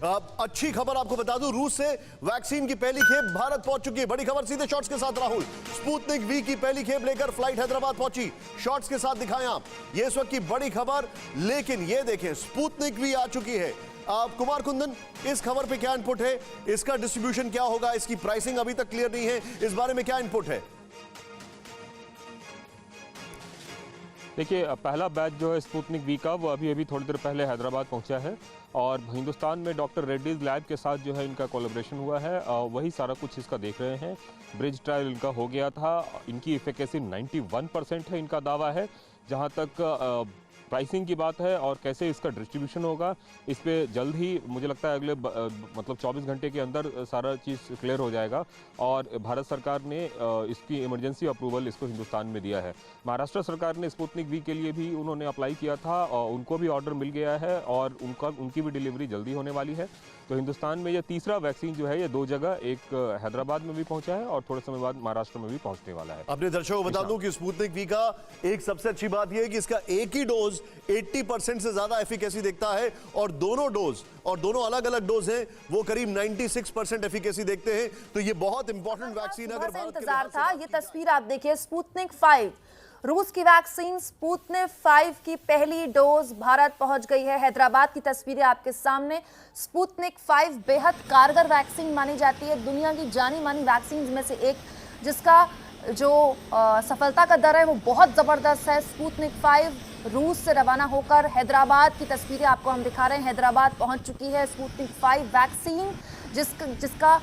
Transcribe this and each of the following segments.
अब अच्छी खबर आपको बता दूं, रूस से वैक्सीन की पहली खेप भारत पहुंच चुकी है। बड़ी खबर सीधे शॉट्स के साथ राहुल। स्पुतनिक वी की पहली खेप लेकर फ्लाइट हैदराबाद पहुंची। शॉट्स के साथ दिखाएं आप, ये इस वक्त की बड़ी खबर। लेकिन ये देखें, स्पुतनिक वी आ चुकी है। आप कुमार कुंदन, इस खबर पे क्या इनपुट है? इसका डिस्ट्रीब्यूशन क्या होगा? इसकी प्राइसिंग अभी तक क्लियर नहीं है, इस बारे में क्या इनपुट है? देखिए, पहला बैच जो है स्पुतनिक वी का, वो अभी थोड़ी देर पहले हैदराबाद पहुंचा है और हिंदुस्तान में डॉक्टर रेड्डीज लैब के साथ जो है इनका कोलैबोरेशन हुआ है। वही सारा कुछ इसका देख रहे हैं। ब्रिज ट्रायल इनका हो गया था। इनकी इफिकेसी 91% है, इनका दावा है। जहां तक प्राइसिंग की बात है और कैसे इसका डिस्ट्रीब्यूशन होगा, इस पे जल्द ही मुझे लगता है अगले मतलब 24 घंटे के अंदर सारा चीज़ क्लियर हो जाएगा। और भारत सरकार ने इसकी इमरजेंसी अप्रूवल इसको हिंदुस्तान में दिया है। महाराष्ट्र सरकार ने स्पुतनिक वी के लिए भी उन्होंने अप्लाई किया था और उनको भी ऑर्डर मिल गया है और उनकी भी डिलीवरी जल्दी होने वाली है। तो हिंदुस्तान में ये तीसरा वैक्सीन जो है ये 2 जगह, एक हैदराबाद में भी पहुंचा है और थोड़े समय बाद महाराष्ट्र में भी पहुंचने वाला है। अपने दर्शकों को बता दूं कि स्पुतनिक वी का एक सबसे अच्छी बात यह है कि इसका एक ही डोज 80% से ज्यादा एफिकेसी देखता है और दोनों अलग अलग डोज हैं, वो करीब 96% एफिकेसी देखते हैं। तो ये बहुत इंपॉर्टेंट वैक्सीन है। अगर इंतजार था, ये तस्वीर आप देखिए, स्पुतनिक 5 रूस की वैक्सीन स्पुतनिक 5 की पहली डोज भारत पहुंच गई है। हैदराबाद की तस्वीरें आपके सामने। स्पुतनिक 5 बेहद कारगर वैक्सीन मानी जाती है, दुनिया की जानी मानी वैक्सीन में से एक, जिसका जो सफलता का दर है वो बहुत ज़बरदस्त है। स्पुतनिक 5 रूस से रवाना होकर हैदराबाद की तस्वीरें आपको हम दिखा रहे हैं। हैदराबाद पहुंच चुकी है स्पुतनिक 5 वैक्सीन, जिसका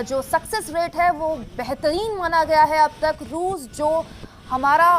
जो सक्सेस रेट है वो बेहतरीन माना गया है अब तक। रूस जो हमारा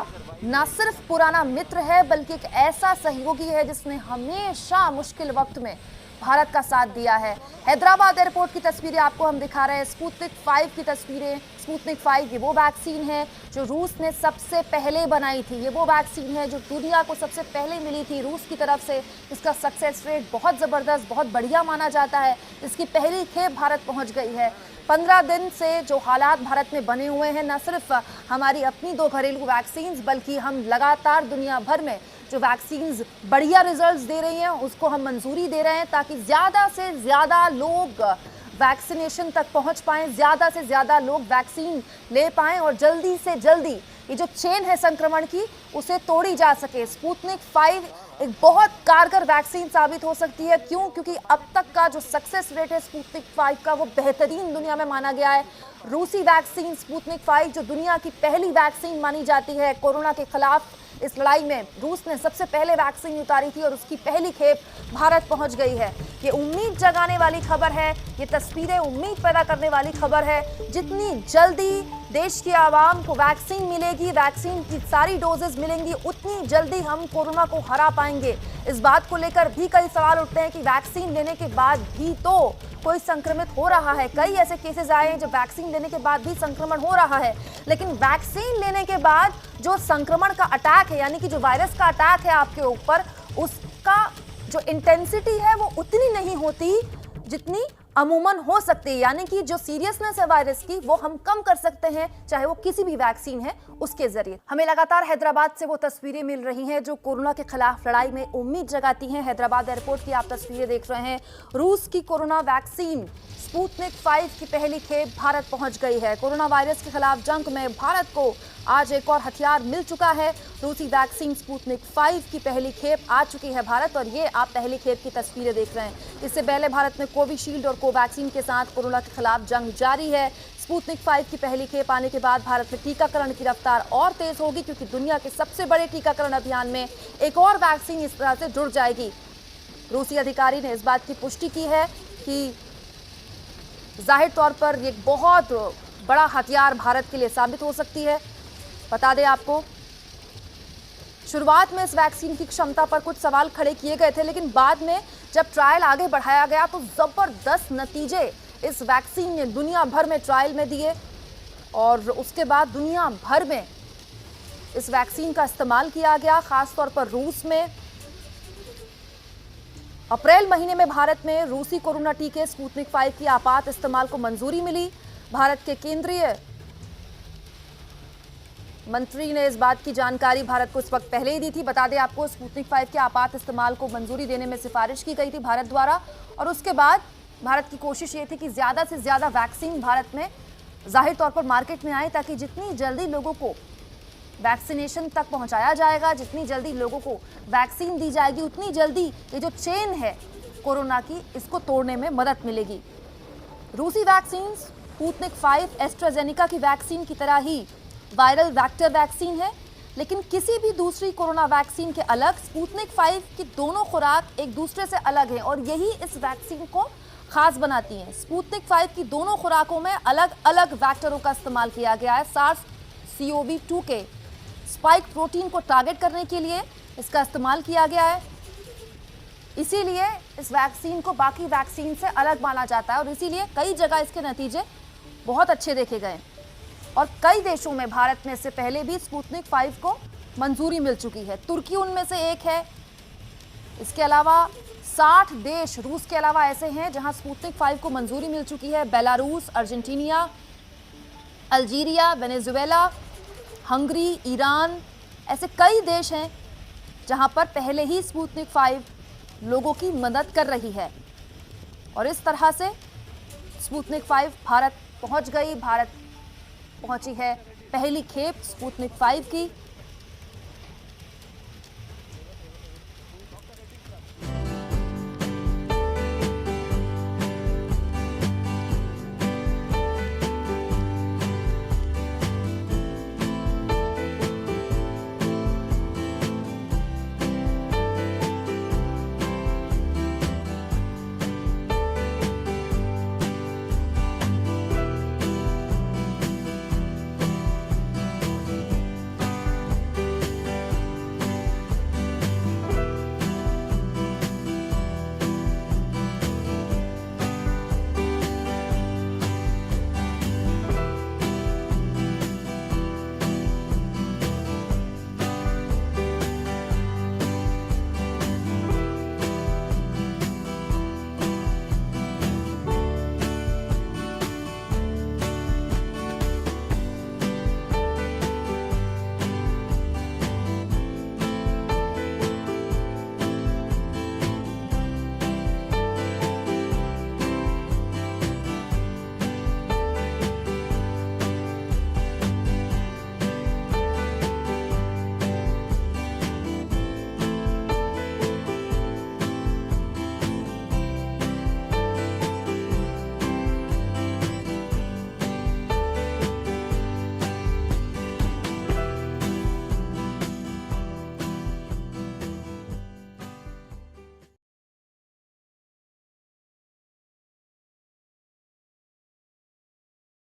न सिर्फ पुराना मित्र है बल्कि एक ऐसा सहयोगी है जिसने हमेशा मुश्किल वक्त में भारत का साथ दिया है। हैदराबाद एयरपोर्ट की तस्वीरें आपको हम दिखा रहे हैं। स्पुतनिक 5 की तस्वीरें। स्पुतनिक 5 ये वो वैक्सीन है जो रूस ने सबसे पहले बनाई थी। ये वो वैक्सीन है जो दुनिया को सबसे पहले मिली थी रूस की तरफ से। इसका सक्सेस रेट बहुत ज़बरदस्त, बहुत बढ़िया माना जाता है। इसकी पहली खेप भारत पहुंच गई है। 15 दिन से जो हालात भारत में बने हुए हैं, न सिर्फ हमारी अपनी 2 घरेलू वैक्सीन बल्कि हम लगातार दुनिया भर में जो वैक्सीन्स बढ़िया रिजल्ट्स दे रही हैं उसको हम मंजूरी दे रहे हैं ताकि ज़्यादा से ज़्यादा लोग वैक्सीनेशन तक पहुंच पाएं, ज़्यादा से ज़्यादा लोग वैक्सीन ले पाएं और जल्दी से जल्दी ये जो चेन है संक्रमण की उसे तोड़ी जा सके। स्पुतनिक 5 एक बहुत कारगर वैक्सीन साबित हो सकती है। क्यों? क्योंकि अब तक का जो सक्सेस रेट है स्पुतनिक 5 का वो बेहतरीन दुनिया में माना गया है। रूसी वैक्सीन स्पुतनिक 5 जो दुनिया की पहली वैक्सीन मानी जाती है कोरोना के खिलाफ, इस लड़ाई में रूस ने सबसे पहले वैक्सीन उतारी थी और उसकी पहली खेप भारत पहुंच गई है। ये उम्मीद जगाने वाली खबर है, ये तस्वीरें उम्मीद पैदा करने वाली खबर है। जितनी जल्दी देश की आवाम को वैक्सीन मिलेगी, वैक्सीन की सारी डोजेस मिलेंगी, उतनी जल्दी हम कोरोना को हरा पाएंगे। इस बात को लेकर भी कई सवाल उठते हैं कि वैक्सीन लेने के बाद भी तो कोई संक्रमित हो रहा है। कई ऐसे केसेस आए हैं जब वैक्सीन लेने के बाद भी संक्रमण हो रहा है, लेकिन वैक्सीन लेने के बाद जो संक्रमण का अटैक है, यानी कि जो वायरस का अटैक है आपके ऊपर, उसका जो इंटेंसिटी है वो उतनी नहीं होती जितनी अमूमन हो सकती है। यानी कि जो सीरियसनेस है वायरस की वो हम कम कर सकते हैं, चाहे वो किसी भी वैक्सीन है उसके जरिए। हमें लगातार हैदराबाद से वो तस्वीरें मिल रही हैं जो कोरोना के खिलाफ लड़ाई में उम्मीद जगाती हैं। हैदराबाद एयरपोर्ट की आप तस्वीरें देख रहे हैं। रूस की कोरोना वैक्सीन स्पुतनिक 5 की पहली खेप भारत पहुंच गई है। कोरोना वायरस के खिलाफ जंग में भारत को आज एक और हथियार मिल चुका है। रूसी वैक्सीन स्पुतनिक 5 की पहली खेप आ चुकी है भारत और ये आप पहली खेप की तस्वीरें देख रहे हैं। इससे पहले भारत में कोविशील्ड और कोवैक्सीन के साथ कोरोना के खिलाफ जंग जारी है। स्पुतनिक 5 की पहली खेप आने के बाद भारत में टीकाकरण की रफ्तार और तेज होगी, क्योंकि दुनिया के सबसे बड़े टीकाकरण अभियान में एक और वैक्सीन इस तरह से जुड़ जाएगी। रूसी अधिकारी ने इस बात की पुष्टि की है कि जाहिर तौर पर ये बहुत बड़ा हथियार भारत के लिए साबित हो सकती है। बता दें आपको, शुरुआत में इस वैक्सीन की क्षमता पर कुछ सवाल खड़े किए गए थे, लेकिन बाद में जब ट्रायल आगे बढ़ाया गया तो जबरदस्त नतीजे इस वैक्सीन ने दुनिया भर में ट्रायल में दिए और उसके बाद दुनिया भर में इस वैक्सीन का इस्तेमाल किया गया, खासतौर पर रूस में। अप्रैल महीने में भारत में रूसी कोरोना टीके स्पुतनिक 5 की आपात इस्तेमाल को मंजूरी मिली। भारत के केंद्रीय मंत्री ने इस बात की जानकारी भारत को इस वक्त पहले ही दी थी। बता दें आपको, स्पुतनिक 5 के आपात इस्तेमाल को मंजूरी देने में सिफारिश की गई थी भारत द्वारा और उसके बाद भारत की कोशिश ये थी कि ज़्यादा से ज़्यादा वैक्सीन भारत में जाहिर तौर पर मार्केट में आए, ताकि जितनी जल्दी लोगों को वैक्सीनेशन तक पहुंचाया जाएगा, जितनी जल्दी लोगों को वैक्सीन दी जाएगी, उतनी जल्दी ये जो चेन है कोरोना की, इसको तोड़ने में मदद मिलेगी। रूसी वैक्सीन स्पुतनिक 5 एस्ट्राजेनेका की वैक्सीन की तरह ही वायरल वेक्टर वैक्सीन है, लेकिन किसी भी दूसरी कोरोना वैक्सीन के अलग स्पुतनिक 5 की दोनों खुराक एक दूसरे से अलग हैं और यही इस वैक्सीन को खास बनाती हैं। स्पुतनिक 5 की दोनों खुराकों में अलग अलग वैक्टरों का इस्तेमाल किया गया है। SARS-CoV-2 के स्पाइक प्रोटीन को टारगेट करने के लिए इसका इस्तेमाल किया गया है। इसीलिए इस वैक्सीन को बाकी वैक्सीन से अलग माना जाता है और इसीलिए कई जगह इसके नतीजे बहुत अच्छे देखे गए और कई देशों में भारत में इससे पहले भी स्पुतनिक 5 को मंजूरी मिल चुकी है। तुर्की उनमें से एक है। इसके अलावा 60 देश रूस के अलावा ऐसे हैं जहां स्पुतनिक 5 को मंजूरी मिल चुकी है। Belarus, Argentina, Algeria, Venezuela, Hungary, Iran, ऐसे कई देश हैं जहां पर पहले ही स्पुतनिक 5 लोगों की मदद कर रही है और इस तरह से स्पुतनिक 5 भारत पहुंच गई। भारत पहुंची है पहली खेप स्पुतनिक 5 की।